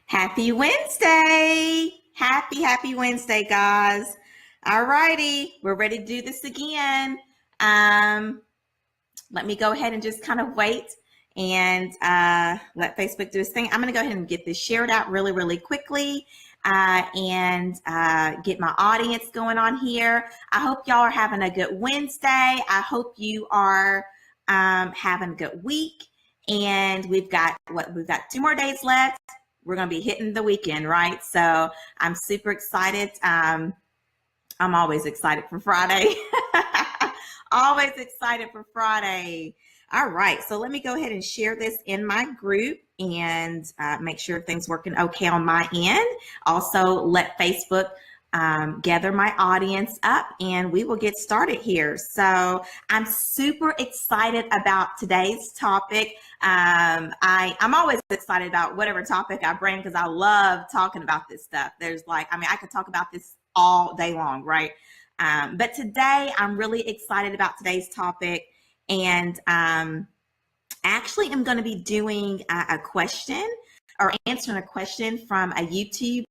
Happy Wednesday. Happy Wednesday, guys. All righty, we're ready to do this again. Let me go ahead and just kind of wait and let Facebook do its thing. I'm going to go ahead and get this shared out really quickly and get my audience going on here. I hope y'all are having a good Wednesday. I hope you are having a good week. And we've got 2 more days left. We're going to be hitting the weekend, right? So I'm super excited. I'm always excited for Friday. Always excited for Friday. All right, so let me go ahead and share this in my group and make sure everything's working okay on my end. Also, let Facebook gather my audience up and we will get started here. So I'm super excited about today's topic. I'm always excited about whatever topic I bring because I love talking about this stuff. I could talk about this all day long, right? But today I'm really excited about today's topic, and actually I'm going to be doing a question or answering a question from a YouTube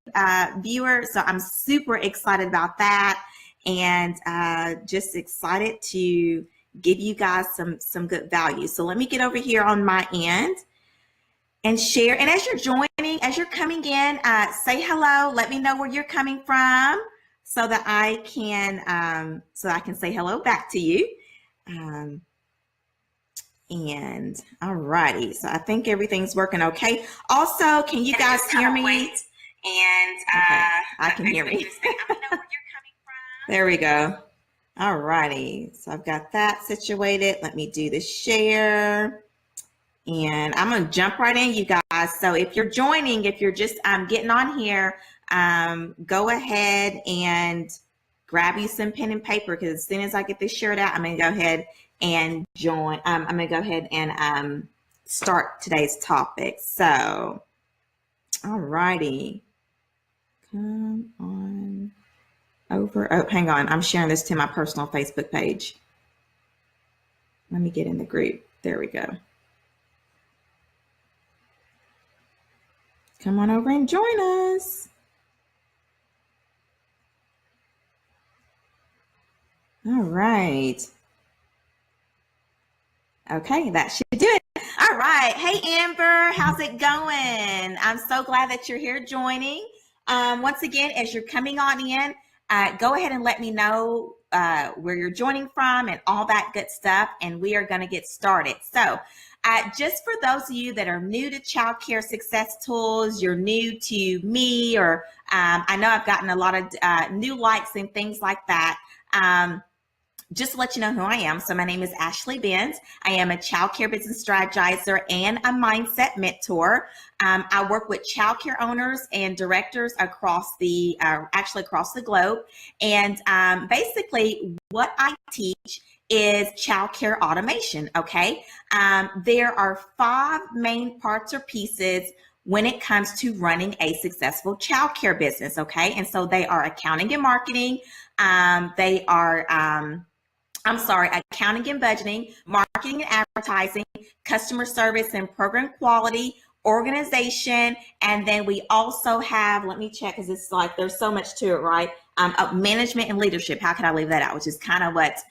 viewer. So I'm super excited about that, and just excited to give you guys some good value. So let me get over here on my end and share. And as you're joining, as you're coming in, say hello. Let me know where you're coming from so that I can say hello back to you. And all righty, so I think everything's working okay. Also, can you guys hear me? Okay, I can hear me. There we go. All righty, so I've got that situated. Let me do the share. And I'm going to jump right in, you guys. So if you're joining, if you're just getting on here, go ahead and grab you some pen and paper, because as soon as I get this shared out, I'm going to go ahead and join. I'm going to go ahead and start today's topic. So, all righty. Come on over. Oh, hang on. I'm sharing this to my personal Facebook page. Let me get in the group. There we go. Come on over and join us. All right. Okay, that should do it. All right. Hey, Amber, how's it going? I'm so glad that you're here joining. Once again, as you're coming on in, go ahead and let me know where you're joining from and all that good stuff, and we are going to get started. So just for those of you that are new to Childcare Success Tools, you're new to me, or I know I've gotten a lot of new likes and things like that. Just to let you know who I am. So my name is Ashley Benz. I am a childcare business strategizer and a mindset mentor. I work with childcare owners and directors across the globe. And basically what I teach is childcare automation, okay? There are 5 main parts or pieces when it comes to running a successful childcare business, okay? And so they are accounting and marketing. They are accounting and budgeting, marketing and advertising, customer service and program quality, organization, and then we also have, let me check because it's like there's so much to it, right? Management and leadership. How could I leave that out? Which is kind of what,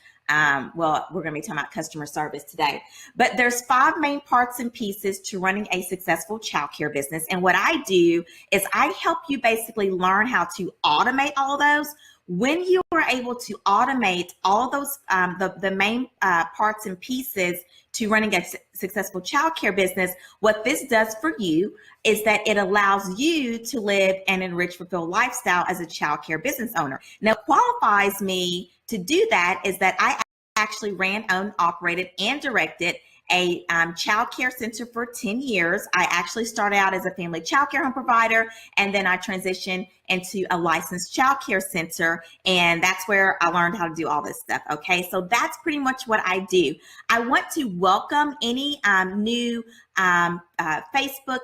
we're going to be talking about customer service today. But there's 5 main parts and pieces to running a successful childcare business. And what I do is I help you basically learn how to automate all of those. When you are able to automate all those, the main parts and pieces to running a successful childcare business, what this does for you is that it allows you to live an enriched, fulfilled lifestyle as a childcare business owner. Now, what qualifies me to do that is that I actually ran, owned, operated, and directed a childcare center for 10 years. I actually started out as a family childcare home provider, and then I transitioned into a licensed childcare center, and that's where I learned how to do all this stuff. Okay, so that's pretty much what I do. I want to welcome any new Facebook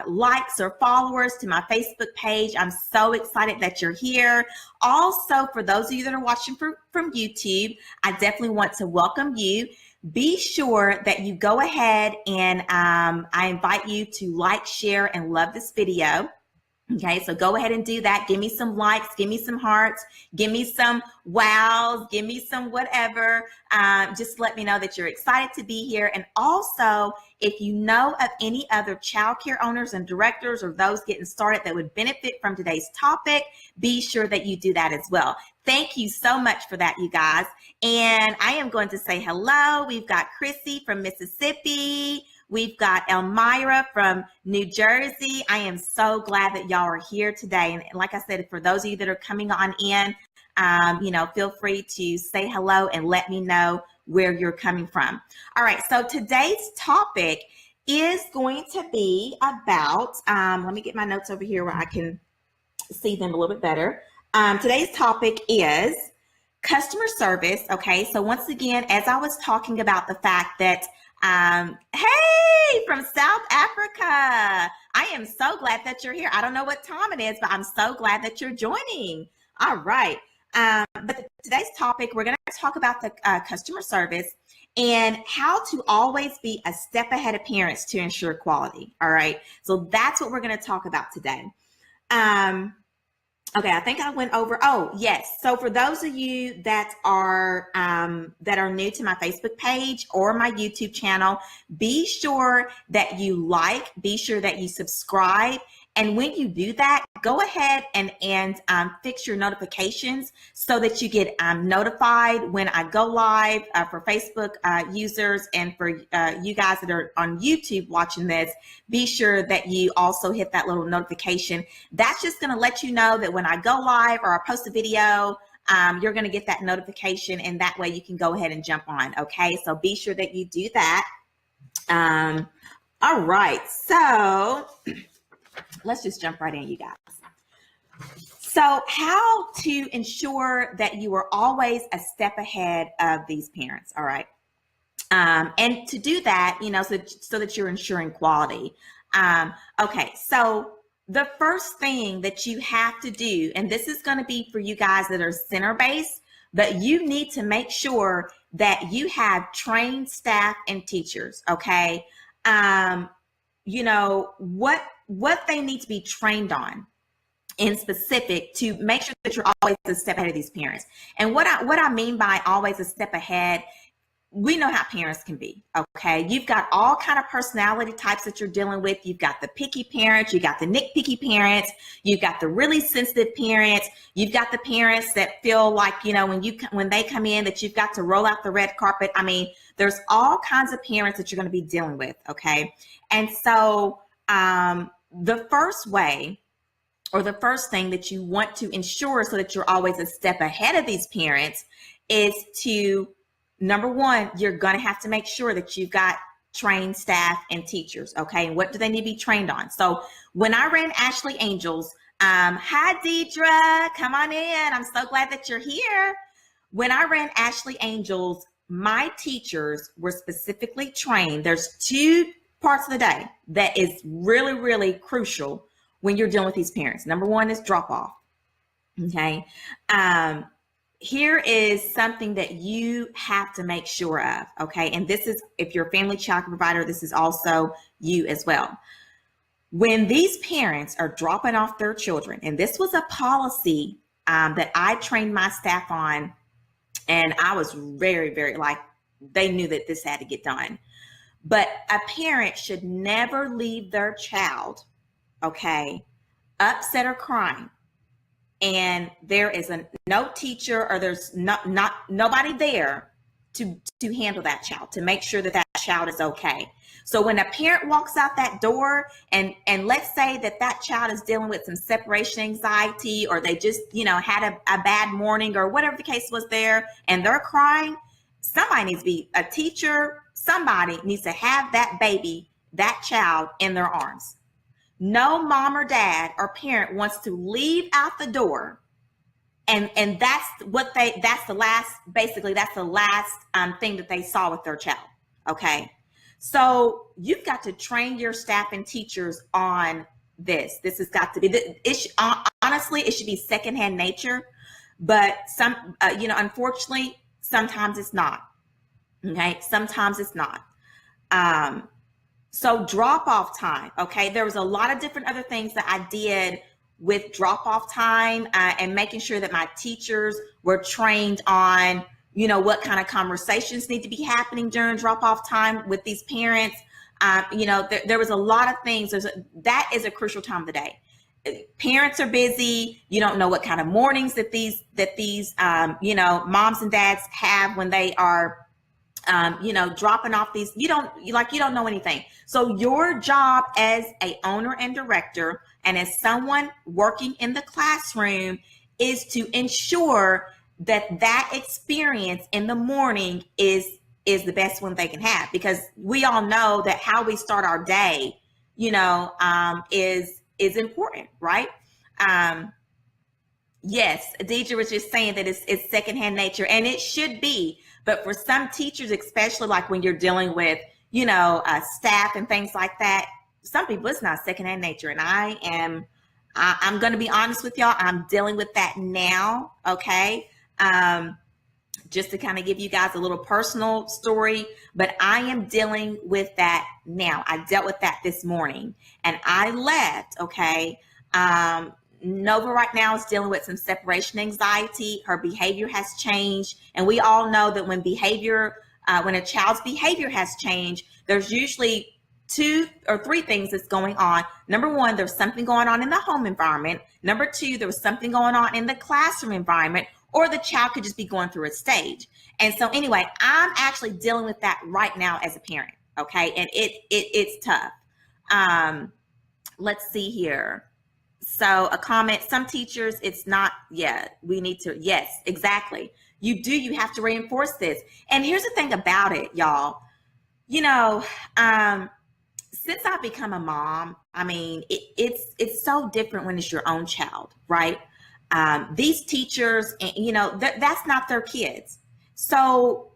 likes or followers to my Facebook page. I'm so excited that you're here. Also, for those of you that are watching from YouTube, I definitely want to welcome you. be sure that you go ahead and I invite you to like, share, and love this video. Okay, so go ahead and do that. Give me some likes, give me some hearts, give me some wows, give me some whatever. Just let me know that you're excited to be here. And also, if you know of any other childcare owners and directors or those getting started that would benefit from today's topic, be sure that you do that as well. Thank you so much for that, you guys. And I am going to say hello. We've got Chrissy from Mississippi. We've got Elmira from New Jersey. I am so glad that y'all are here today. And like I said, for those of you that are coming on in, feel free to say hello and let me know where you're coming from. All right, so today's topic is going to be about, let me get my notes over here where I can see them a little bit better. Today's topic is customer service. Okay, so once again, as I was talking about the fact that hey, from South Africa. I am so glad that you're here. I don't know what time it is, but I'm so glad that you're joining. All right. But today's topic, we're going to talk about the customer service and how to always be a step ahead of parents to ensure quality. All right. So that's what we're going to talk about today. Okay, I think I went over. Oh, yes. So for those of you that are new to my Facebook page or my YouTube channel, be sure that you like, be sure that you subscribe. And when you do that, go ahead and fix your notifications so that you get notified when I go live for Facebook users, and for you guys that are on YouTube watching this, be sure that you also hit that little notification. That's just going to let you know that when I go live or I post a video, you're going to get that notification, and that way you can go ahead and jump on. Okay, so be sure that you do that. All right, so let's just jump right in, you guys. So how to ensure that you are always a step ahead of these parents, all right? And to do that, so that you're ensuring quality. Okay, so the first thing that you have to do, and this is going to be for you guys that are center-based, but you need to make sure that you have trained staff and teachers, okay? What they need to be trained on in specific to make sure that you're always a step ahead of these parents. And what I mean by always a step ahead, we know how parents can be, okay? You've got all kind of personality types that you're dealing with. You've got the picky parents, you got the nitpicky parents, you've got the really sensitive parents, you've got the parents that feel like, when they come in that you've got to roll out the red carpet. I mean, there's all kinds of parents that you're going to be dealing with, okay? And so the first way, or the first thing that you want to ensure so that you're always a step ahead of these parents is to, number one, you're going to have to make sure that you've got trained staff and teachers, okay? And what do they need to be trained on? So when I ran Ashley Angels, hi Deidre, come on in. I'm so glad that you're here. When I ran Ashley Angels, my teachers were specifically trained. There's two parts of the day that is really, really crucial when you're dealing with these parents. Number one is drop off, okay? Here is something that you have to make sure of, okay? And this is, if you're a family child provider, this is also you as well. When these parents are dropping off their children, and this was a policy that I trained my staff on, and I was very, very, they knew that this had to get done. But a parent should never leave their child, okay, upset or crying, and there is no teacher or there's nobody there to handle that child, to make sure that that child is okay. So when a parent walks out that door, and let's say that child is dealing with some separation anxiety, or they just had a bad morning, or whatever the case was there, and they're crying, somebody needs to be a teacher. Somebody needs to have that baby, that child, in their arms. No mom or dad or parent wants to leave out the door, and that's the last thing that they saw with their child. Okay, so you've got to train your staff and teachers on this. This has got to be honestly, it should be secondhand nature, but unfortunately, sometimes it's not. Okay. Sometimes it's not. So drop off time. Okay. There was a lot of different other things that I did with drop off time, and making sure that my teachers were trained on, what kind of conversations need to be happening during drop off time with these parents. There was a lot of things. That is a crucial time of the day. Parents are busy. You don't know what kind of mornings that these moms and dads have when they are dropping off these. You don't know anything. So your job as a owner and director, and as someone working in the classroom, is to ensure that experience in the morning is the best one they can have, because we all know that how we start our day, is important, right? Yes, Deidre was just saying that it's secondhand nature, and it should be. But for some teachers, especially like when you're dealing with, staff and things like that, some people, it's not secondhand nature. And I'm going to be honest with y'all. I'm dealing with that now. Okay. Just to kind of give you guys a little personal story, but I am dealing with that now. I dealt with that this morning and I left. Okay. Nova right now is dealing with some separation anxiety. Her behavior has changed. And we all know that when a child's behavior has changed, there's usually 2 or 3 things that's going on. Number 1, there's something going on in the home environment. Number 2, there was something going on in the classroom environment, or the child could just be going through a stage. And so anyway, I'm actually dealing with that right now as a parent. Okay. And it's tough. Let's see here. So a comment, some teachers, it's not, we need to, yes, exactly. You have to reinforce this. And here's the thing about it, y'all, since I've become a mom, I mean, it's so different when it's your own child, right? These teachers, that's not their kids. So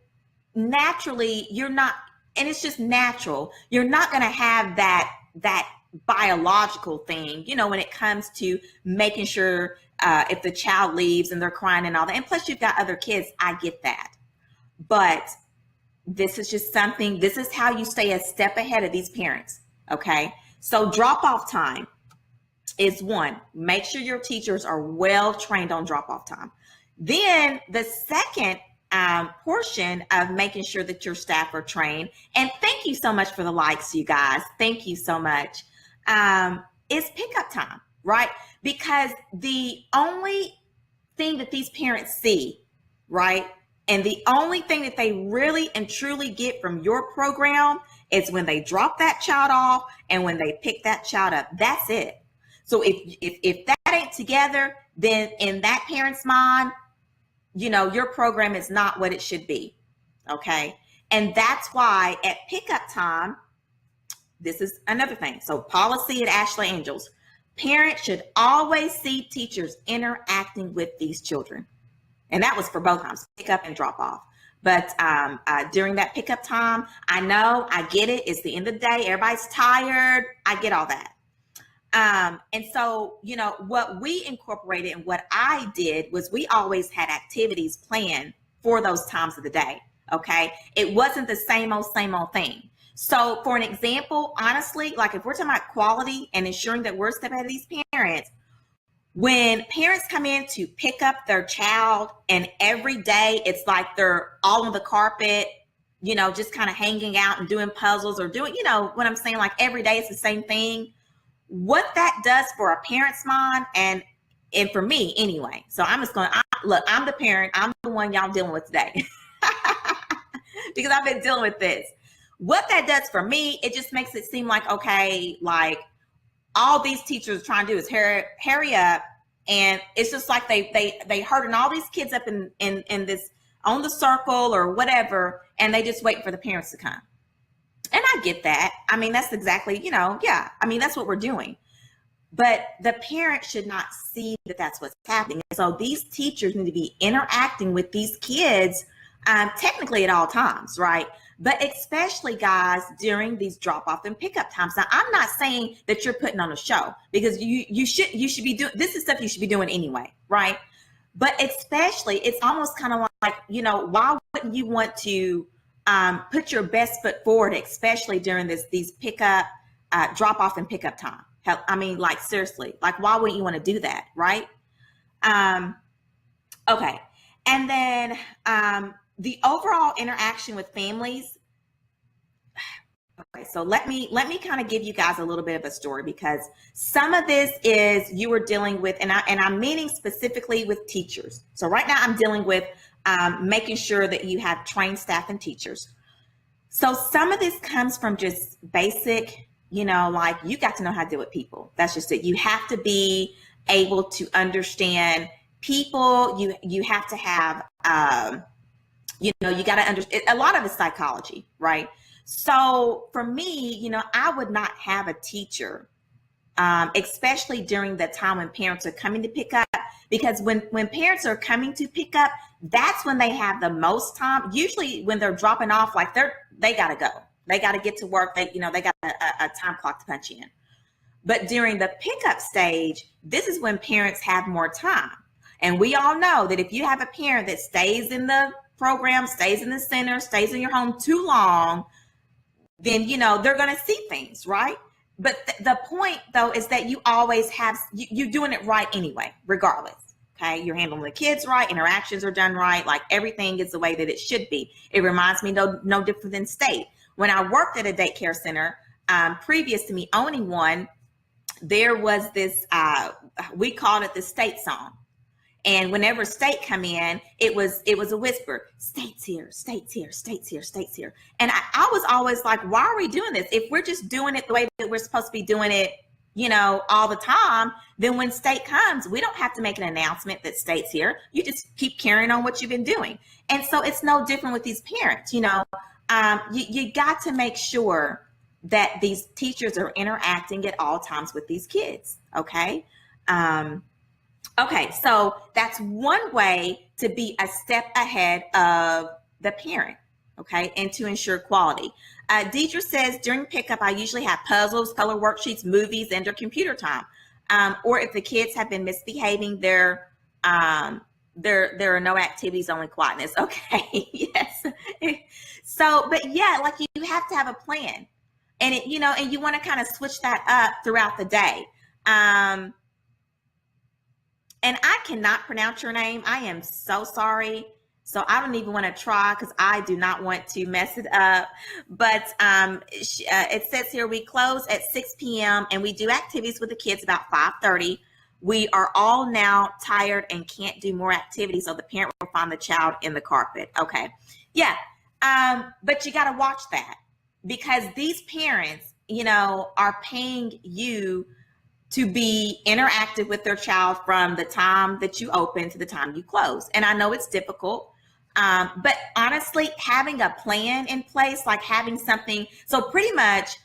naturally you're not, and it's just natural. You're not going to have that biological thing, when it comes to making sure if the child leaves and they're crying and all that. And plus you've got other kids. I get that. But this is just something, this is how you stay a step ahead of these parents. Okay. So drop off time is 1. Make sure your teachers are well trained on drop off time. Then the second portion of making sure that your staff are trained, and thank you so much for the likes, you guys. Thank you so much. Is pickup time, right? Because the only thing that these parents see, right, and the only thing that they really and truly get from your program is when they drop that child off and when they pick that child up. That's it. So if that ain't together, then in that parent's mind, your program is not what it should be. Okay. And that's why at pickup time, this is another thing. So policy at Ashley Angels, parents should always see teachers interacting with these children. And that was for both times, pick up and drop off. But during that pickup time, I get it. It's the end of the day. Everybody's tired. I get all that. And so, what we incorporated and what I did was we always had activities planned for those times of the day. Okay. It wasn't the same old thing. So for an example, honestly, like if we're talking about quality and ensuring that we're stepping ahead of these parents, when parents come in to pick up their child and every day it's like they're all on the carpet, just kind of hanging out and doing puzzles or doing, what I'm saying, like every day it's the same thing. What that does for a parent's mind and for me anyway. So I'm just going to look, I'm the parent. I'm the one y'all dealing with today because I've been dealing with this. What that does for me, it just makes it seem like, okay, like all these teachers are trying to do is hurry up. And it's just like they hurting all these kids up in this, on the circle or whatever. And they just wait for the parents to come. And I get that. I mean, that's exactly, that's what we're doing. But the parent should not see that that's what's happening. So these teachers need to be interacting with these kids technically at all times, right? But especially, guys, during these drop-off and pickup times. Now, I'm not saying that you're putting on a show because you should be doing, this is stuff you should be doing anyway, right? But especially, it's almost kind of like, why wouldn't you want to put your best foot forward, especially during these pickup, drop off and pickup time. I mean, like seriously, like why wouldn't you want to do that, right? Okay. And then the overall interaction with families. Okay, so let me kind of give you guys a little bit of a story, because some of this is you were dealing with, and I'm meaning specifically with teachers. So right now I'm dealing with making sure that you have trained staff and teachers. So some of this comes from just basic, like you got to know how to deal with people. That's just it. You have to be able to understand people. You have to have, you got to understand. A lot of it's psychology, right? So for me, I would not have a teacher, especially during the time when parents are coming to pick up, because when parents are coming to pick up, that's when they have the most time. Usually when they're dropping off, like they got to go. They got to get to work. They got a time clock to punch in. But during the pickup stage, this is when parents have more time. And we all know that if you have a parent that stays in the program, stays in the center, stays in your home too long, then, they're going to see things, right? But the point, though, is that you always have, you're doing it right anyway, regardless. Okay, you're handling the kids right, interactions are done right, like everything is the way that it should be. It reminds me no different than state. When I worked at a daycare center, previous to me owning one, there was this, we called it the state song. And whenever state come in, it was a whisper, state's here, state's here, state's here, state's here. And I was always like, why are we doing this? If we're just doing it the way that we're supposed to be doing it, all the time, then when state comes, we don't have to make an announcement that state's here. You just keep carrying on what you've been doing. And so it's no different with these parents, you got to make sure that these teachers are interacting at all times with these kids, okay? Okay, so that's one way to be a step ahead of the parent, okay, and to ensure quality. Deidre says, during pickup, I usually have puzzles, color worksheets, movies, and their computer time. Or if the kids have been misbehaving, there are no activities, only quietness. Okay, yes. So, but yeah, like you have to have a plan, and and you want to kind of switch that up throughout the day. And I cannot pronounce your name. I am so sorry. So I don't even want to try, because I do not want to mess it up. But it says here, we close at 6 p.m. and we do activities with the kids about 5:30. We are all now tired and can't do more activities, so the parent will find the child in the carpet. Okay. Yeah. But you got to watch that, because these parents, are paying you to be interactive with their child from the time that you open to the time you close. And I know it's difficult, but honestly, having a plan in place, like having something, so pretty much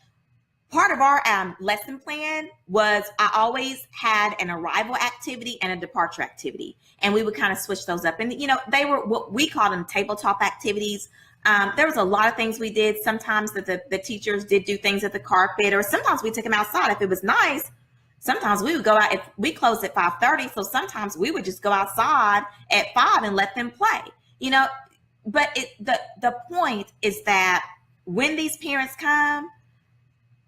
part of our lesson plan was I always had an arrival activity and a departure activity, and we would kind of switch those up. And, they were what we call them tabletop activities. There was a lot of things we did. Sometimes that the teachers did do things at the carpet, or sometimes we took them outside if it was nice. Sometimes we would go out, if we closed at 5:30. So sometimes we would just go outside at 5 and let them play, but the point is that when these parents come,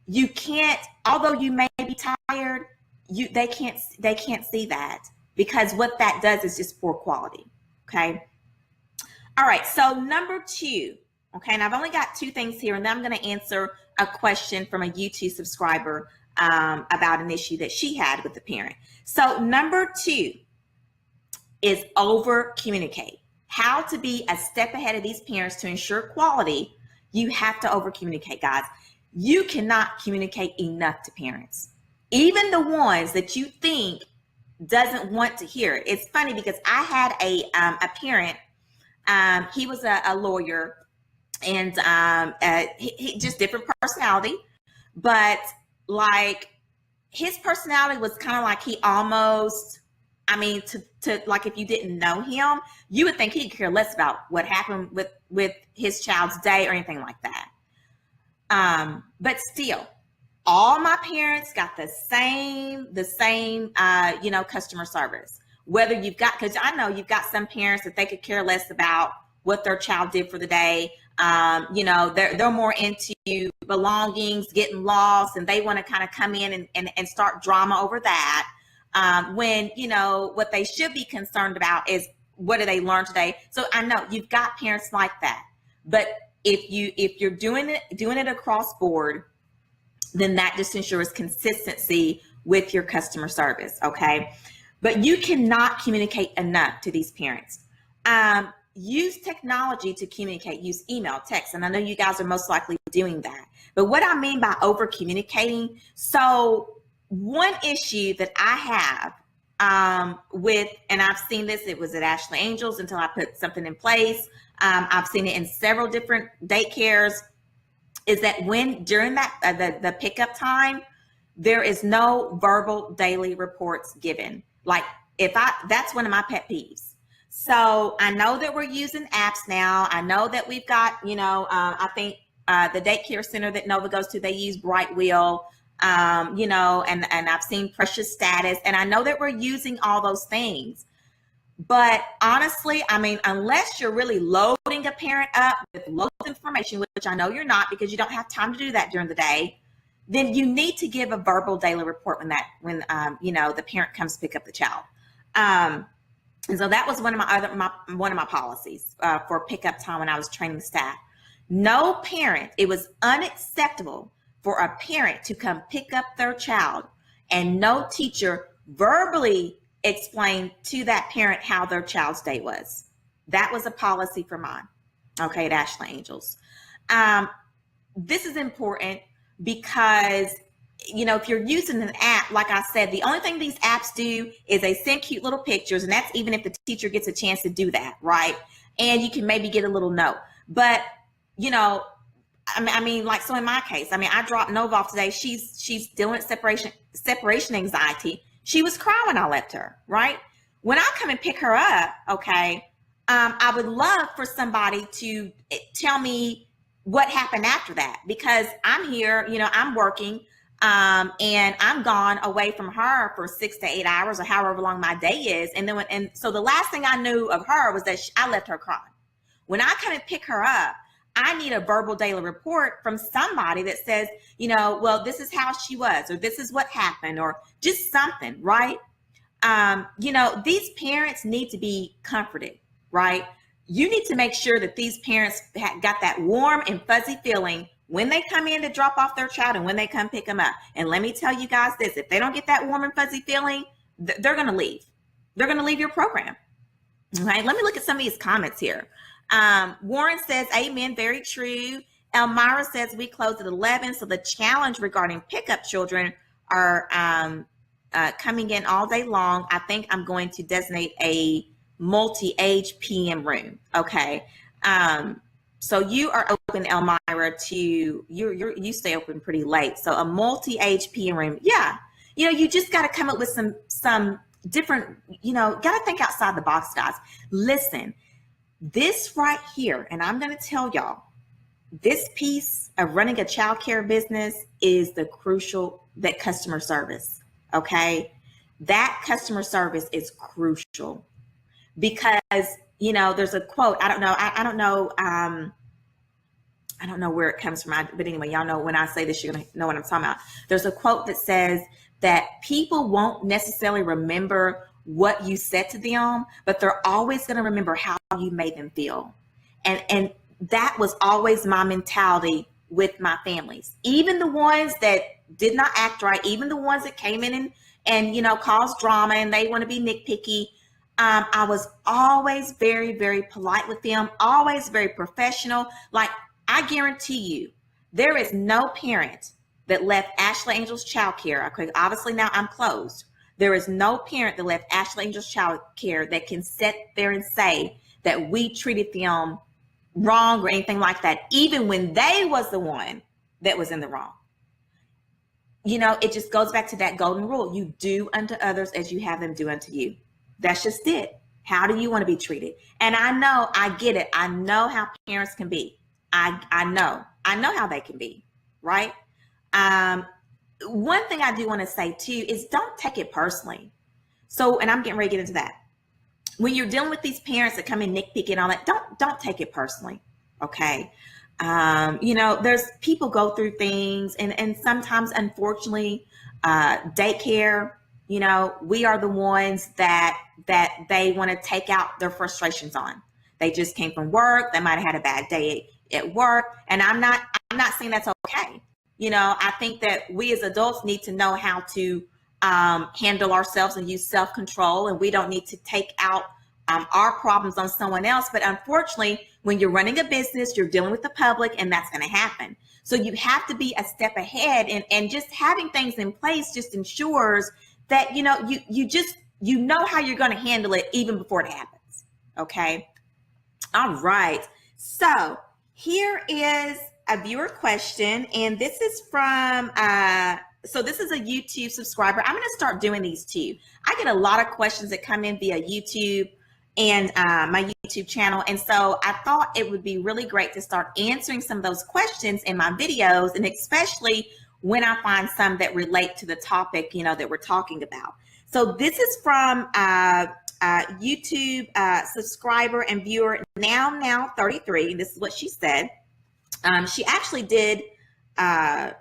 you can't, although you may be tired, they can't see that, because what that does is just poor quality. Okay. All right. So number 2, okay. And I've only got 2 things here, and then I'm going to answer a question from a YouTube subscriber about an issue that she had with the parent. So number 2 is over communicate. How to be a step ahead of these parents to ensure quality. You have to over communicate, guys. You cannot communicate enough to parents, even the ones that you think doesn't want to hear it. It's funny, because I had a parent, he was a lawyer, and he just different personality, but like his personality was kind of like he almost, to like, if you didn't know him, you would think he'd care less about what happened with his child's day or anything like that. But still, all my parents got the same, customer service. Whether you've got, because I know you've got some parents that they could care less about what their child did for the day. They're more into belongings, getting lost, and they want to kind of come in and start drama over that. When, what they should be concerned about is, what do they learn today? So I know you've got parents like that, but if you're doing it across board, then that just ensures consistency with your customer service. Okay. But you cannot communicate enough to these parents. Use technology to communicate, use email, text. And I know you guys are most likely doing that. But what I mean by over communicating, so one issue that I have and I've seen this, it was at Ashley Angels until I put something in place. I've seen it in several different daycares, is that during that the pickup time, there is no verbal daily reports given. Like that's one of my pet peeves. So I know that we're using apps now. I know that we've got, I think the daycare center that Nova goes to, they use Bright Wheel, and I've seen Precious Status, and I know that we're using all those things. But honestly, unless you're really loading a parent up with loads of information, which I know you're not because you don't have time to do that during the day, then you need to give a verbal daily report when the parent comes to pick up the child. And so that was one of my policies for pickup time when I was training the staff. No parent, it was unacceptable for a parent to come pick up their child and no teacher verbally explain to that parent how their child's day was. That was a policy for mine, okay, at Ashley Angels. This is important because, if you're using an app, like I said, the only thing these apps do is they send cute little pictures, and that's even if the teacher gets a chance to do that, right? And you can maybe get a little note. But, so in my case, I dropped Nova off today. She's dealing with separation anxiety. She was crying when I left her, right? When I come and pick her up, okay, I would love for somebody to tell me what happened after that, because I'm here, I'm working, and I'm gone away from her for 6 to 8 hours or however long my day is. And so the last thing I knew of her was that I left her crying. When I come and pick her up, I need a verbal daily report from somebody that says, well, this is how she was, or this is what happened, or just something, right? These parents need to be comforted, right? You need to make sure that these parents got that warm and fuzzy feeling when they come in to drop off their child and when they come pick them up. And let me tell you guys this, if they don't get that warm and fuzzy feeling, they're going to leave. They're going to leave your program. All right, let me look at some of these comments here. Warren says, amen, very true. Elmira says, we close at 11. So the challenge regarding pickup children are coming in all day long. I think I'm going to designate a multi-age PM room. Okay. So you are open, Elmira, you stay open pretty late. So a multi-age PM room. Yeah. You just got to come up with some different, got to think outside the box, guys. Listen, this right here, and I'm going to tell y'all, this piece of running a childcare business is the crucial, that customer service. Okay. That customer service is crucial because, there's a quote, I don't know where it comes from, but anyway, y'all know when I say this, you're going to know what I'm talking about. There's a quote that says that people won't necessarily remember what you said to them, but they're always going to remember how you made them feel. And that was always my mentality with my families, even the ones that did not act right, even the ones that came in and caused drama and they want to be nitpicky. I was always very, very polite with them, always very professional. Like, I guarantee you, there is no parent that left Ashley Angels Childcare. Okay, obviously now I'm closed. There is no parent that left Ashley Angels Childcare that can sit there and say that we treated them wrong or anything like that, even when they was the one that was in the wrong. It just goes back to that golden rule. You do unto others as you have them do unto you. That's just it. How do you want to be treated? And I get it. I know how parents can be. I know how they can be, right? One thing I do want to say too is don't take it personally. So, and I'm getting ready to get into that. When you're dealing with these parents that come in nitpicking and all that, don't take it personally. Okay. There's people go through things, and sometimes, unfortunately, daycare, we are the ones that they want to take out their frustrations on. They just came from work. They might have had a bad day at work, and I'm not saying that's okay. I think that we as adults need to know how to handle ourselves and use self-control, and we don't need to take out our problems on someone else. But unfortunately, when you're running a business, you're dealing with the public, and that's going to happen. So you have to be a step ahead, and just having things in place just ensures that you know how you're going to handle it even before it happens. Okay. All right. So here is a viewer question, and this is from so this is a YouTube subscriber. I'm going to start doing these too. I get a lot of questions that come in via YouTube and my YouTube channel. And so I thought it would be really great to start answering some of those questions in my videos, and especially when I find some that relate to the topic, that we're talking about. So this is from YouTube subscriber and viewer now 33. This is what she said. She actually did,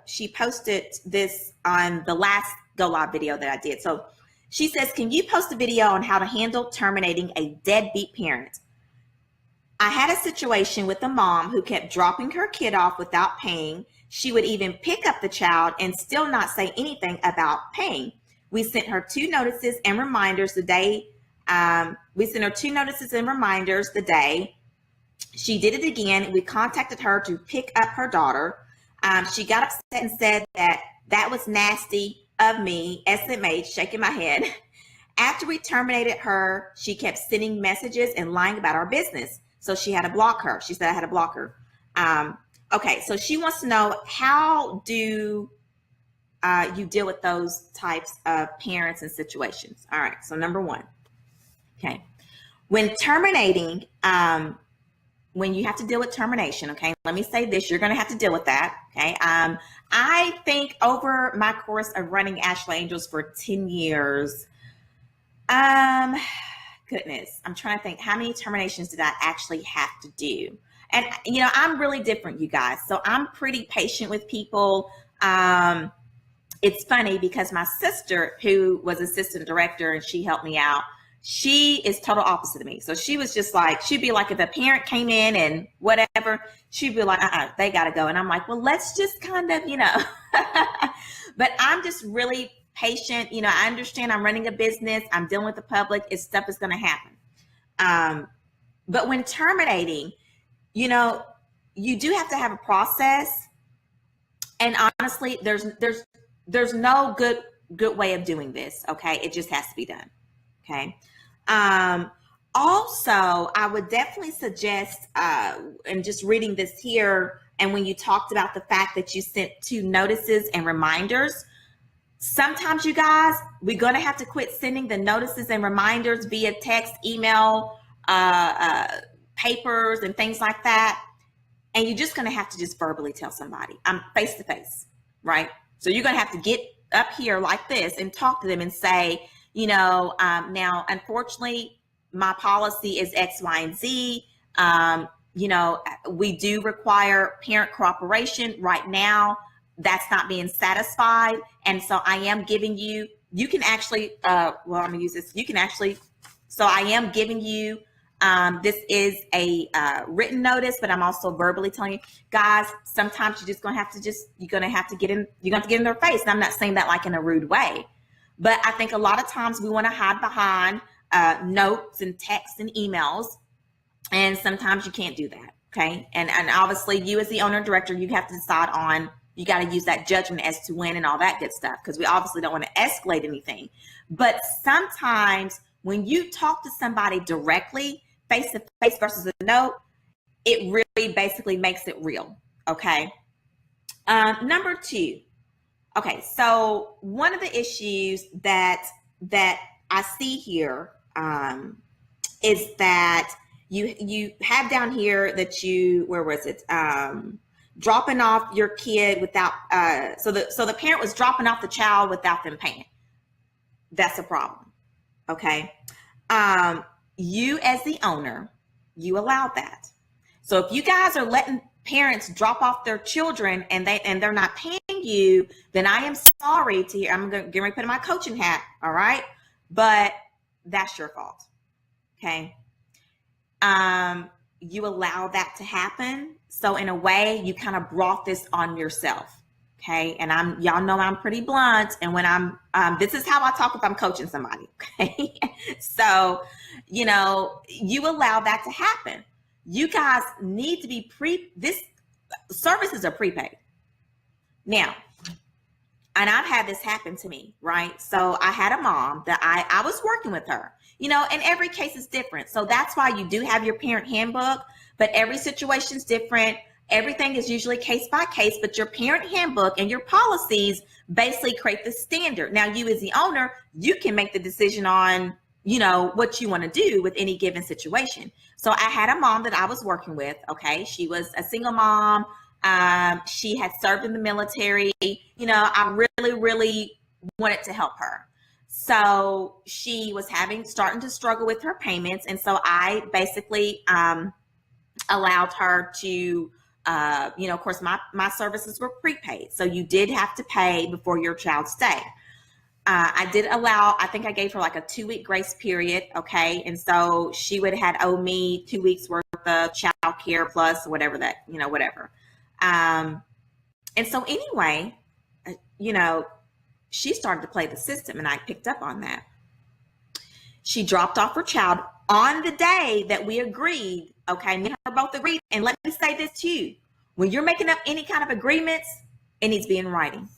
she posted this on the last Go Live video that I did. So she says, can you post a video on how to handle terminating a deadbeat parent? I had a situation with a mom who kept dropping her kid off without paying. She would even pick up the child and still not say anything about paying. We sent her 2 notices and reminders the day. She did it again. We contacted her to pick up her daughter. She got upset and said that was nasty of me, SMH, shaking my head. After we terminated her, she kept sending messages and lying about our business. So she had to block her. She said I had to block her. Okay, so she wants to know, how do you deal with those types of parents and situations? All right, so number 1. Okay, when terminating, when you have to deal with termination, okay, let me say this, you're going to have to deal with that, okay? I think over my course of running Ashland Angels for 10 years, goodness, I'm trying to think, how many terminations did I actually have to do? And, I'm really different, you guys. So I'm pretty patient with people. It's funny because my sister, who was assistant director and she helped me out, she is total opposite of me. So she was just like, she'd be like, if a parent came in and whatever, she'd be like, they got to go. And I'm like, well, let's just kind of, but I'm just really patient. I understand I'm running a business. I'm dealing with the public. Stuff is going to happen. But when terminating, you do have to have a process. And honestly, there's no good way of doing this. Okay. It just has to be done. Okay. Also, I would definitely suggest, and just reading this here, and when you talked about the fact that you sent 2 notices and reminders, sometimes, you guys, we're going to have to quit sending the notices and reminders via text, email, papers, and things like that. And you're just going to have to just verbally tell somebody, I'm face to face, right? So you're going to have to get up here like this and talk to them and say, now, unfortunately, my policy is X, Y, and Z. We do require parent cooperation right now. That's not being satisfied. And so I am giving you, you can actually, I'm going to use this. You can actually, so I am giving you, this is a written notice, but I'm also verbally telling you, guys, sometimes you're just going to have to you're going to have to get in their face. And I'm not saying that like in a rude way. But I think a lot of times we want to hide behind notes and texts and emails, and sometimes you can't do that, okay? And obviously, you as the owner director, you have to decide on, you got to use that judgment as to when and all that good stuff, because we obviously don't want to escalate anything. But sometimes when you talk to somebody directly, face to face versus a note, it really basically makes it real, okay? Number 2. Okay, so one of the issues that I see here is that you have down here that where was it? Dropping off your kid without so the parent was dropping off the child without them paying. That's a problem. Okay. You as the owner, you allowed that. So if you guys are letting parents drop off their children and they're not paying you, then I am sorry to hear. I'm going to get ready to put on my coaching hat. All right. But that's your fault. Okay. You allow that to happen. So in a way, you kind of brought this on yourself. Okay. And y'all know I'm pretty blunt. And when this is how I talk if I'm coaching somebody. Okay. So, you allow that to happen. You guys need to be this services are prepaid. Now, and I've had this happen to me, right? So I had a mom that I was working with her, and every case is different. So that's why you do have your parent handbook, but every situation is different. Everything is usually case by case, but your parent handbook and your policies basically create the standard. Now, you as the owner, you can make the decision on, what you want to do with any given situation. So I had a mom that I was working with. Okay. She was a single mom. She had served in the military. I really, really wanted to help her. So she was starting to struggle with her payments. And so I basically, allowed her to, of course, my services were prepaid. So you did have to pay before your child stayed. I did allow, I think I gave her like a 2-week grace period. Okay. And so she would have owed me 2 weeks worth of child care plus whatever that, whatever. And so anyway, she started to play the system and I picked up on that. She dropped off her child on the day that we agreed. Okay. Me and her both agreed. And let me say this to you. When you're making up any kind of agreements, it needs to be in writing.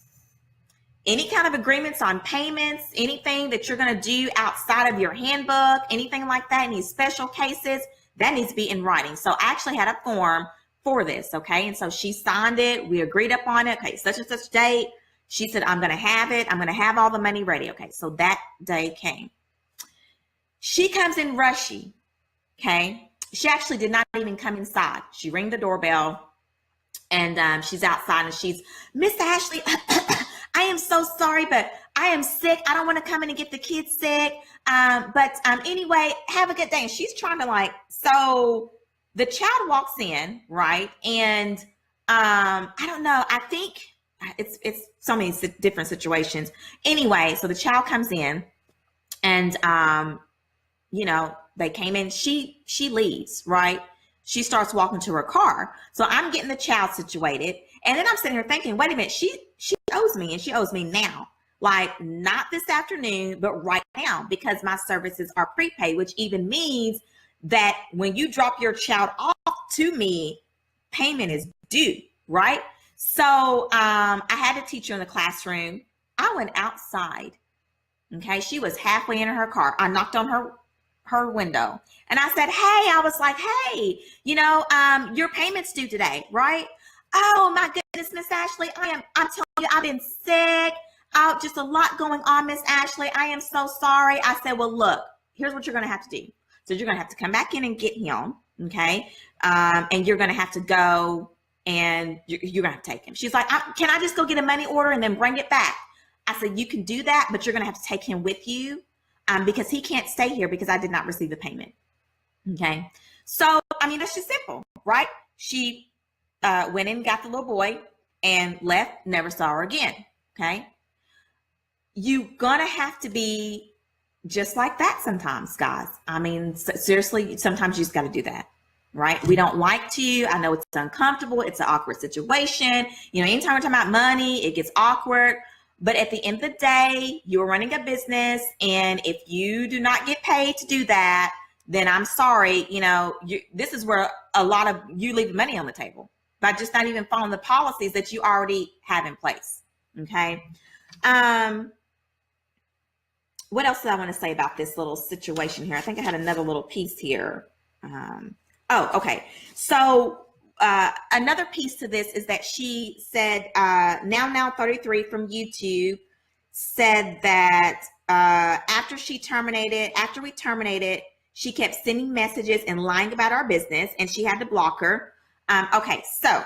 Any kind of agreements on payments, anything that you're going to do outside of your handbook, anything like that, any special cases, that needs to be in writing. So I actually had a form for this. Okay. And so she signed it. We agreed upon it. Okay. Such and such date. She said, I'm going to have it. I'm going to have all the money ready. Okay. So that day came. She comes in rushy. Okay. She actually did not even come inside. She rang the doorbell and she's outside and she's, Miss Ashley, I am so sorry, but I am sick. I don't want to come in and get the kids sick. But anyway, have a good day. And she's trying to so the child walks in, right? And I don't know. I think it's so many different situations. Anyway, so the child comes in and, they came in, she leaves, right? She starts walking to her car. So I'm getting the child situated. And then I'm sitting here thinking, wait a minute, she owes me and she owes me now. Like not this afternoon, but right now because my services are prepaid, which even means that when you drop your child off to me, payment is due, right? So I had a teacher in the classroom. I went outside. Okay. She was halfway in her car. I knocked on her window and I said, hey, your payment's due today, right? Oh my goodness, Miss Ashley, I'm telling you, I've been sick. Just a lot going on, Miss Ashley. I am so sorry. I said, well, look, here's what you're going to have to do. So you're going to have to come back in and get him. Okay. And you're going to have to go and you're going to have to take him. She's like, can I just go get a money order and then bring it back? I said, you can do that, but you're going to have to take him with you. Because he can't stay here because I did not receive the payment. Okay. So, that's just simple, right? She went in, got the little boy and left, never saw her again. Okay. You're going to have to be just like that sometimes, guys. Seriously, sometimes you just got to do that, right? We don't like to. I know it's uncomfortable. It's an awkward situation. Anytime we're talking about money, it gets awkward. But at the end of the day, you're running a business. And if you do not get paid to do that, then I'm sorry. This is where a lot of you leave money on the table by just not even following the policies that you already have in place. Okay. What else did I want to say about this little situation here? I think I had another little piece here. Okay. So another piece to this is that she said, now 33 from YouTube said that after we terminated, she kept sending messages and lying about our business and she had to block her. Okay, so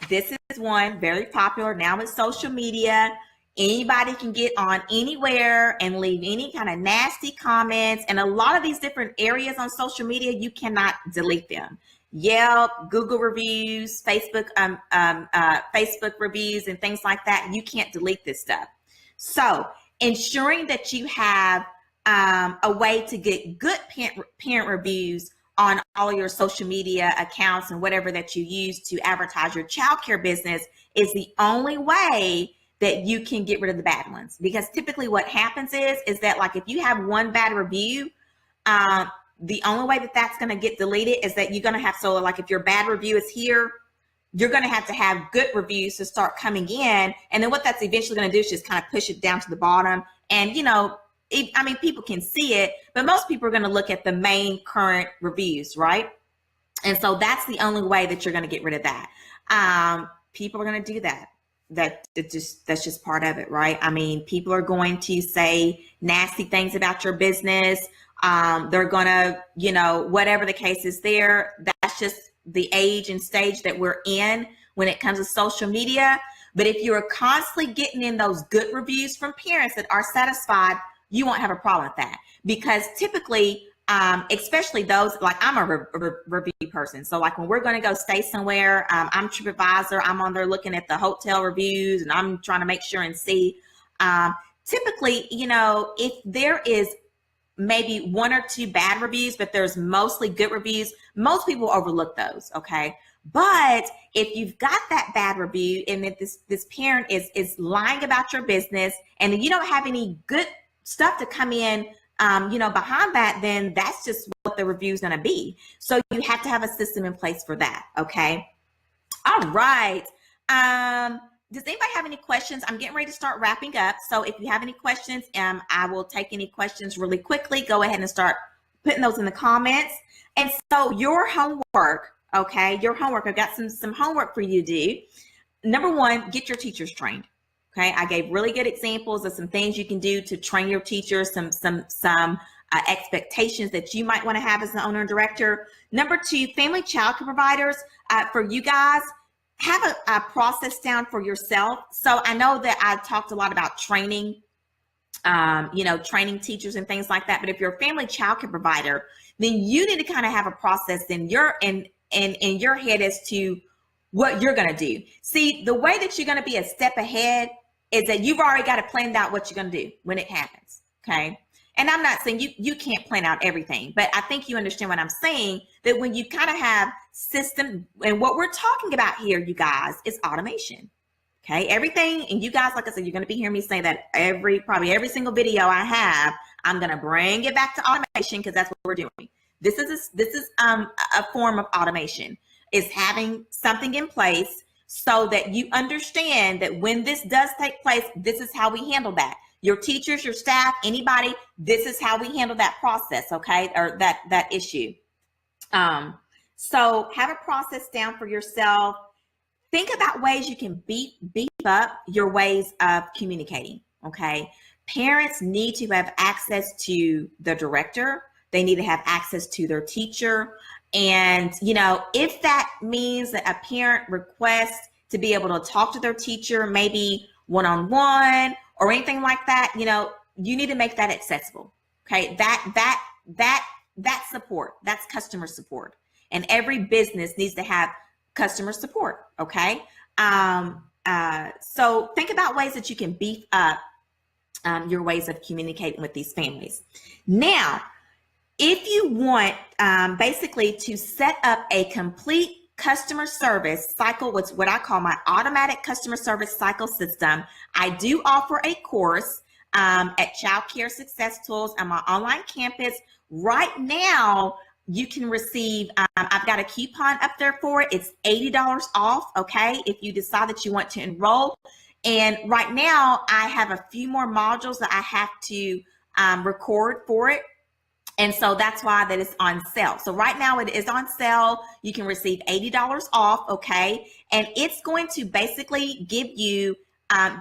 this is one very popular now with social media. Anybody can get on anywhere and leave any kind of nasty comments. And a lot of these different areas on social media, you cannot delete them. Yelp, Google reviews, Facebook reviews, and things like that. You can't delete this stuff. So ensuring that you have a way to get good parent reviews on all your social media accounts and whatever that you use to advertise your childcare business is the only way that you can get rid of the bad ones. Because typically what happens is that, like, if you have one bad review, the only way that that's going to get deleted is that you're going to have, so like if your bad review is here, you're going to have good reviews to start coming in. And then what that's eventually going to do is just kind of push it down to the bottom. And, people can see it, but most people are going to look at the main current reviews, right? And so that's the only way that you're going to get rid of that. People are going to do that. That's just part of it, right? I mean, people are going to say nasty things about your business. They're going to, whatever the case is there, that's just the age and stage that we're in when it comes to social media. But if you're constantly getting in those good reviews from parents that are satisfied, you won't have a problem with that. Because typically, especially those, like, I'm a review person. So like when we're going to go stay somewhere, I'm TripAdvisor, I'm on there looking at the hotel reviews and I'm trying to make sure and see. Typically, if there is maybe one or two bad reviews, but there's mostly good reviews, most people overlook those, okay? But if you've got that bad review and that this parent is lying about your business and you don't have any good stuff to come in, behind that, then that's just what the review is going to be. So you have to have a system in place for that, okay? All right. Does anybody have any questions? I'm getting ready to start wrapping up. So if you have any questions, I will take any questions really quickly. Go ahead and start putting those in the comments. And so your homework, okay, I've got some homework for you to do. Number one, get your teachers trained. Okay, I gave really good examples of some things you can do to train your teachers, some expectations that you might want to have as an owner and director. Number two, family childcare providers, for you guys, have a process down for yourself. So I know that I talked a lot about training, training teachers and things like that. But if you're a family childcare provider, then you need to kind of have a process in your head as to what you're going to do. See, the way that you're going to be a step ahead is that you've already got it planned out what you're going to do when it happens. Okay. And I'm not saying you can't plan out everything, but I think you understand what I'm saying, that when you kind of have system, and what we're talking about here, you guys, is automation. Okay. Everything. And you guys, like I said, you're going to be hearing me say that probably every single video I have, I'm going to bring it back to automation because that's what we're doing. This is a form of automation, is having something in place so that you understand that when this does take place, this is how we handle that. Your teachers, your staff, anybody, this is how we handle that process, okay, or that issue. So have a process down for yourself. Think about ways you can beef up your ways of communicating, okay? Parents need to have access to the director. They need to have access to their teacher. And, if that means that a parent requests to be able to talk to their teacher, maybe one-on-one or anything like that, you need to make that accessible. Okay. That support, that's customer support. And every business needs to have customer support. Okay. So think about ways that you can beef up your ways of communicating with these families. Now, if you want basically to set up a complete customer service cycle, what's what I call my automatic customer service cycle system, I do offer a course at Childcare Success Tools on my online campus. Right now, you can receive, I've got a coupon up there for it. It's $80 off, okay, if you decide that you want to enroll. And right now, I have a few more modules that I have to record for it. And so that's why that is on sale. So right now it is on sale. You can receive $80 off, okay? And it's going to basically give you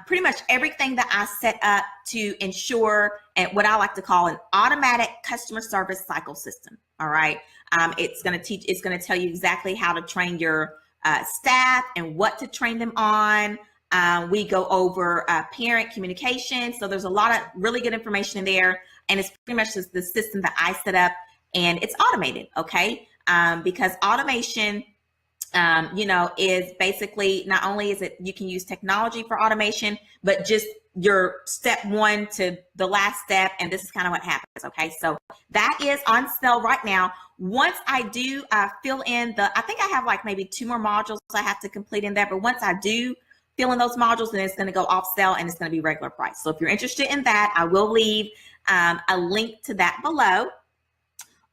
pretty much everything that I set up to ensure and what I like to call an automatic customer service cycle system, all right? It's going to tell you exactly how to train your staff and what to train them on. We go over parent communication. So there's a lot of really good information in there. And it's pretty much just the system that I set up, and it's automated, okay? because automation, is basically, not only is it, you can use technology for automation, but just your step one to the last step. And this is kind of what happens. Okay. So that is on sale right now. Once I do fill in I think I have like maybe 2 more modules I have to complete in there. But once I do fill in those modules, then it's going to go off sale and it's going to be regular price. So if you're interested in that, I will leave a link to that below.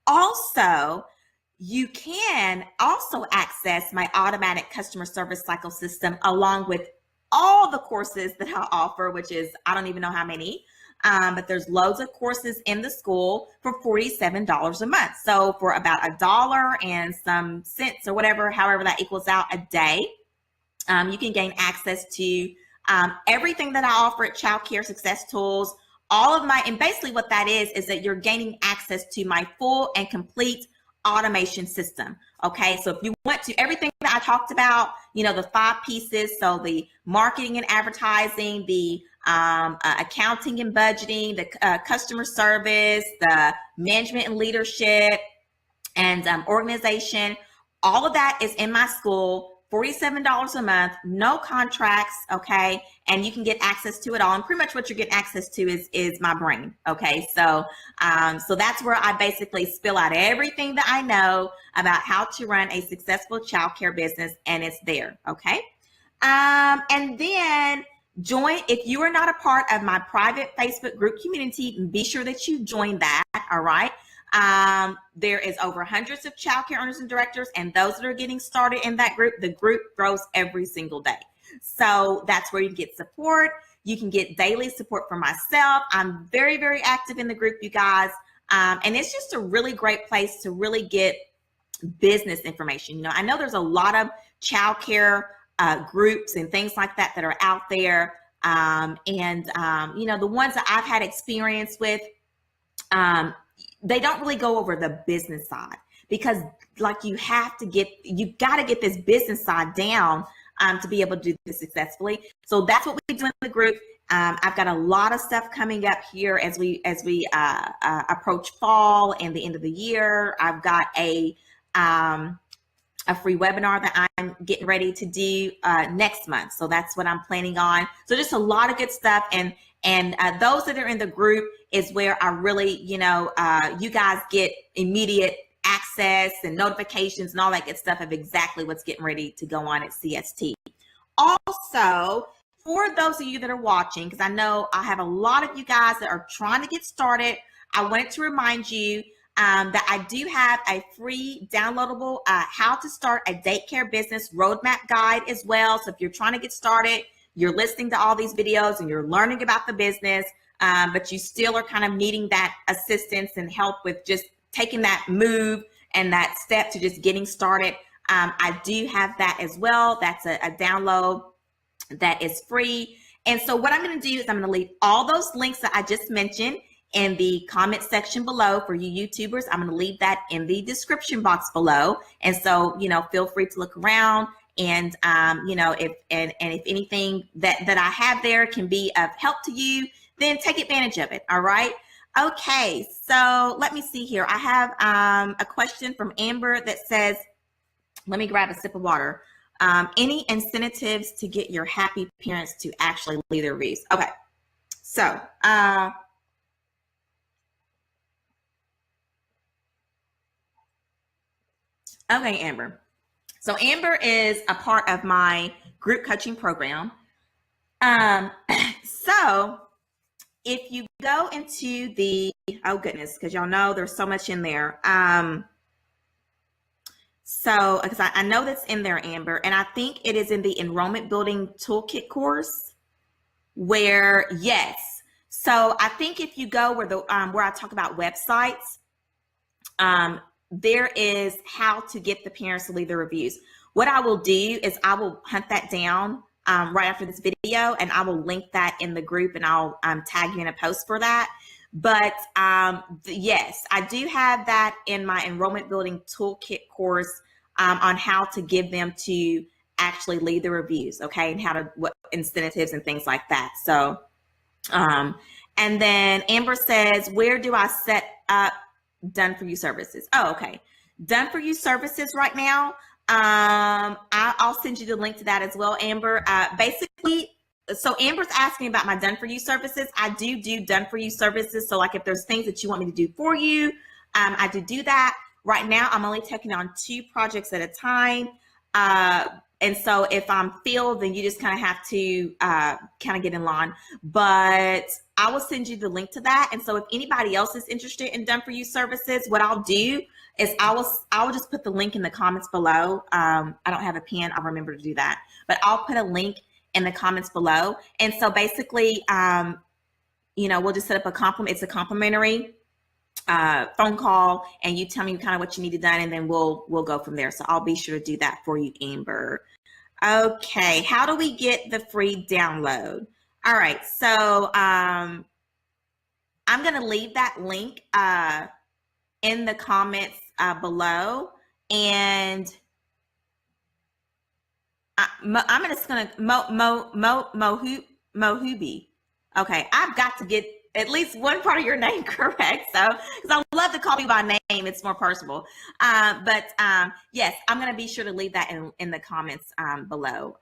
Also, you can also access my automatic customer service cycle system along with all the courses that I offer, which is, I don't even know how many, but there's loads of courses in the school for $47 a month. So for about $1 and some cents or whatever, however that equals out a day, you can gain access to everything that I offer at Childcare Success Tools. All of and basically what that is that you're gaining access to my full and complete automation system. Okay. So if you went to everything that I talked about, the 5 pieces. So the marketing and advertising, the accounting and budgeting, the customer service, the management and leadership, and organization, all of that is in my school. $47 a month, no contracts, okay? And you can get access to it all. And pretty much what you're getting access to is my brain, okay? So that's where I basically spill out everything that I know about how to run a successful childcare business, and it's there, okay? And then join, if you are not a part of my private Facebook group community, be sure that you join that, all right? There is over hundreds of childcare owners and directors, and those that are getting started in that group, the group grows every single day. So that's where you get support. You can get daily support from myself. I'm very, very active in the group, you guys. And it's just a really great place to really get business information. I know there's a lot of childcare groups and things like that are out there. The ones that I've had experience with, they don't really go over the business side, because like you got to get this business side down to be able to do this successfully. So that's what we do in the group. I've got a lot of stuff coming up here as we approach fall and the end of the year. I've got a free webinar that I'm getting ready to do next month. So that's what I'm planning on. So just a lot of good stuff. And those that are in the group is where I really, you guys get immediate access and notifications and all that good stuff of exactly what's getting ready to go on at CST. Also, for those of you that are watching, because I know I have a lot of you guys that are trying to get started, I wanted to remind you that I do have a free downloadable how to start a daycare business roadmap guide as well. So if you're trying to get started, you're listening to all these videos and you're learning about the business, but you still are kind of needing that assistance and help with just taking that move and that step to just getting started. I do have that as well. That's a download that is free. And so what I'm going to do is I'm going to leave all those links that I just mentioned in the comment section below for you YouTubers. I'm going to leave that in the description box below. And so, feel free to look around. And if anything that I have there can be of help to you, then take advantage of it. All right. Okay. So let me see here. I have a question from Amber that says, let me grab a sip of water. Any incentives to get your happy parents to actually leave their reviews? Okay. So, okay, Amber. So Amber is a part of my group coaching program. So if you go into oh goodness, because y'all know there's so much in there. So because I know that's in there, Amber, and I think it is in the enrollment building toolkit course where, yes. So I think if you go where where I talk about websites, there is how to get the parents to leave their reviews. What I will do is I will hunt that down right after this video, and I will link that in the group, and I'll tag you in a post for that. But yes, I do have that in my enrollment building toolkit course on how to give them to actually leave the reviews, okay, and what incentives and things like that. So, and then Amber says, where do I set up done for you services? Oh, okay. Done for you services right now. I'll send you the link to that as well, Amber. Basically, so Amber's asking about my done for you services. I do done for you services. So like if there's things that you want me to do for you, I do that. Right now, I'm only taking on 2 projects at a time. And so if I'm filled, then you just kind of have to kind of get in line. But I will send you the link to that. And so if anybody else is interested in done for you services, what I'll do is I will just put the link in the comments below. I don't have a pen. I'll remember to do that. But I'll put a link in the comments below. And so basically, we'll just set up it's a complimentary phone call, and you tell me kind of what you need done, and then we'll go from there. So I'll be sure to do that for you, Amber. Okay, how do we get the free download? All right, so I'm going to leave that link in the comments below, and I'm just going to Mohubi. Okay, I've got to get at least one part of your name correct. So, because I love to call you by name, it's more personable. But yes, I'm going to be sure to leave that in the comments below.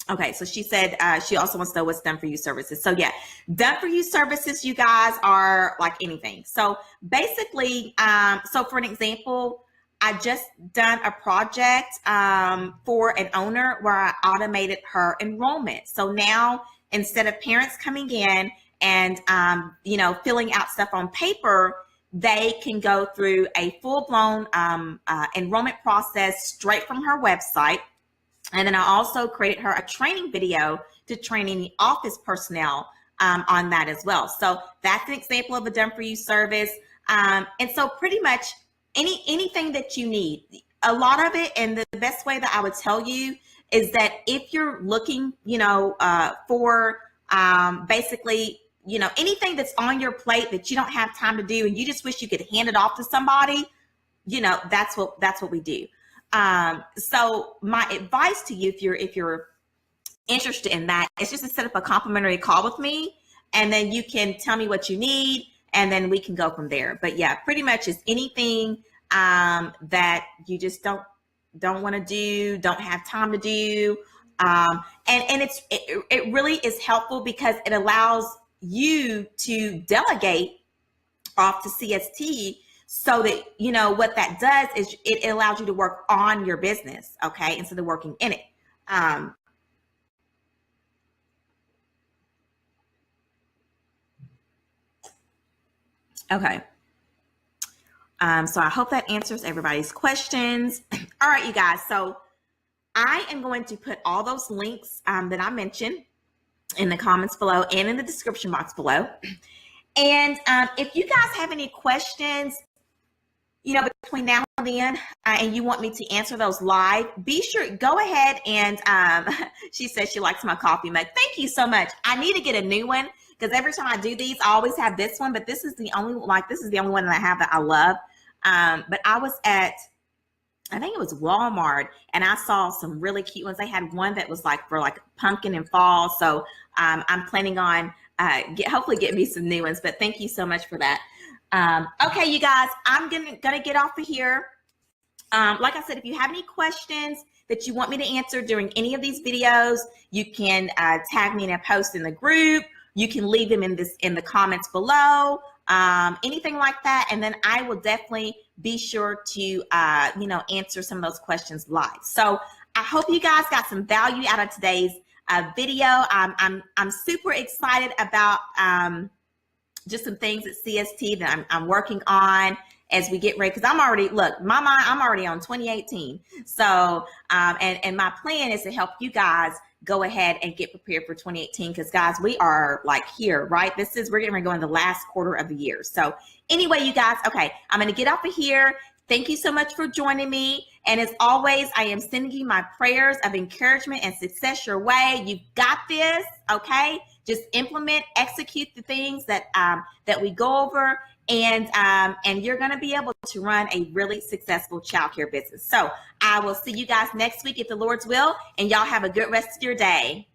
Okay, so she said she also wants to know what's done for you services. So yeah, done for you services, you guys, are like anything. So basically, so for an example, I just done a project for an owner where I automated her enrollment. So now instead of parents coming in and filling out stuff on paper, they can go through a full-blown enrollment process straight from her website. And then I also created her a training video to training the office personnel on that as well. So that's an example of a done for you service. And so pretty much anything that you need, a lot of it, and the best way that I would tell you is that if you're looking, for basically, anything that's on your plate that you don't have time to do and you just wish you could hand it off to somebody, that's what we do. So my advice to you, if you're interested in that, is just to set up a complimentary call with me, and then you can tell me what you need, and then we can go from there. But yeah, pretty much is anything that you just don't want to do, don't have time to do. And it really is helpful because it allows you to delegate off to CST, so that, what that does is it allows you to work on your business, okay, instead of working in it. Okay. So I hope that answers everybody's questions. All right, you guys. So I am going to put all those links that I mentioned in the comments below and in the description box below. And if you guys have any questions, between now and then, and you want me to answer those live, be sure, go ahead and, she says she likes my coffee mug. Thank you so much. I need to get a new one because every time I do these, I always have this one, but this is the only one that I have that I love. But I was at, I think it was Walmart, and I saw some really cute ones. They had one that was like for pumpkin and fall. So I'm planning on hopefully getting me some new ones, but thank you so much for that. Okay, you guys, I'm gonna get off of here. Like I said, if you have any questions that you want me to answer during any of these videos, you can tag me in a post in the group. You can leave them in the comments below, anything like that, and then I will definitely be sure to answer some of those questions live. So I hope you guys got some value out of today's video. I'm super excited about just some things at CST that I'm working on as we get ready, because I'm already, I'm already on 2018. So, and my plan is to help you guys go ahead and get prepared for 2018, because guys, we are here, right? We're getting ready to go in the last quarter of the year. So anyway, you guys, okay, I'm going to get off of here. Thank you so much for joining me. And as always, I am sending you my prayers of encouragement and success your way. You've got this, okay? Just implement, execute the things that we go over, and you're going to be able to run a really successful childcare business. So I will see you guys next week if the Lord's will, and y'all have a good rest of your day.